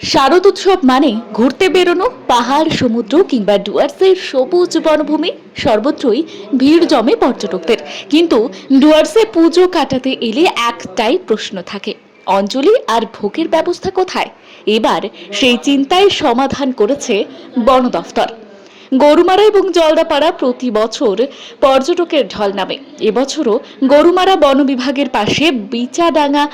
শারদ উৎসব মানে ঘুরতে বেরোনো, পাহাড়, সমুদ্র কিংবা ডুয়ার্সের সবুজ বনভূমি, সর্বত্রই ভিড় জমে পর্যটকদের। কিন্তু ডুয়ার্সে পুজো কাটাতে এলে একটাই প্রশ্ন থাকে, অঞ্জলি আর ভোগের ব্যবস্থা কোথায়? এবার সেই চিন্তায় সমাধান করেছে বন দফতর। গরুমারা এবং জলদাপাড়া প্রতি বছর পর্যটকের ঢল নামে। এবছরও গরুমারা বন বিভাগের পাশে বিচাডাঙ্গা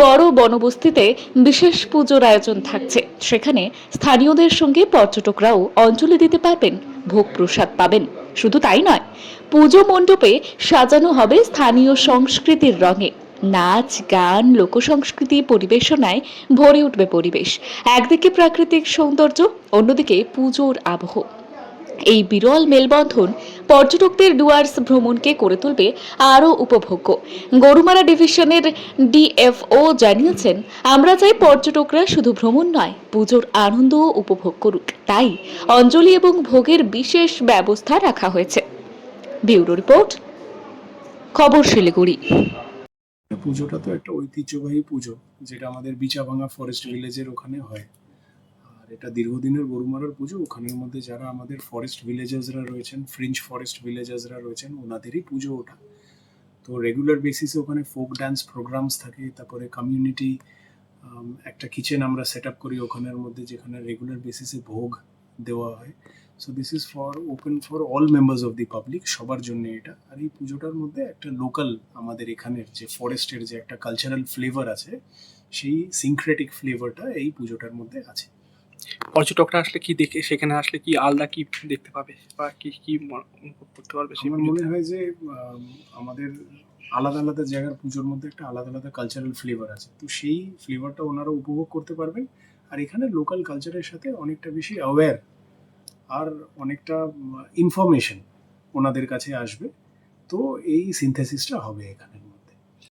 বড় বনবস্তিতে বিশেষ পুজোর আয়োজন থাকছে। সেখানে স্থানীয়দের সঙ্গে পর্যটকরাও অঞ্জলি দিতে পারবেন, ভোগ প্রসাদ পাবেন। শুধু তাই নয়, পুজো মণ্ডপে সাজানো হবে স্থানীয় সংস্কৃতির রঙে। নাচ, গান, লোকসংস্কৃতি পরিবেশনায় ভরে উঠবে পরিবেশ। একদিকে প্রাকৃতিক সৌন্দর্য, অন্যদিকে পুজোর আবহ। এই বিরল মেলবন্ধন পর্যটকদের ডুয়ার্স ভ্রমণকে করে তুলবে আরও উপভোগ্য। গরুমারা ডিভিশনের ডিএফও জানিয়েছেন, আমরা চাই পর্যটকরা শুধু ভ্রমণ নয়, পুজোর আনন্দও উপভোগ করুক। তাই অঞ্জলি এবং ভোগের বিশেষ ব্যবস্থা রাখা হয়েছে। ব্যুরো রিপোর্ট, খবর শিলিগুড়ি। পুজোটা তো একটা ঐতিহ্যবাহী পুজো, যেটা আমাদের বিচাভাঙা ফরেস্ট ভিলেজের ওখানে হয়। আর এটা দীর্ঘদিনের গরুমারার পুজো। ওখানের মধ্যে যারা আমাদের ফরেস্ট ভিলেজার্সরা রয়েছেন, ফ্রিঞ্জ ফরেস্ট ভিলেজার্সরা রয়েছেন, ওনাদেরই পুজো ওঠা। তো রেগুলার বেসিসে ওখানে ফোক ডান্স প্রোগ্রামস থাকে, তারপরে কমিউনিটি একটা কিচেন আমরা সেট আপ করি ওখানের মধ্যে, যেখানে রেগুলার বেসিসে ভোগ দেওয়া হয়। So this is for open for all members of the public, সবার জন্য এটা। আর এই পুজোটার মধ্যে একটা লোকাল আমাদের এখানের যে ফরেস্টের যে একটা কালচারাল ফ্লেভার আছে, সেই সিনক্রেটিক ফ্লেভারটা এই পুজোটার মধ্যে আছে। পর্যটকরা আসলে কি দেখে, সেখানে আসলে কি আলাদা কি দেখতে পাবে বা কি কি অনুভব করতে পারবে? আমার মনে হয় যে আমাদের আলাদা আলাদা জায়গার পুজোর মধ্যে একটা আলাদা আলাদা কালচারাল ফ্লেভার আছে, তো সেই ফ্লেভারটা ওনারা উপভোগ করতে পারবেন। আর এখানে লোকাল কালচারের সাথে অনেকটা বেশি অ্যাওয়্যার আর অনেকটা ইনফরমেশন ওনাদের কাছে আসবে। তো এই সিনথেসিসটা হবে এখানে।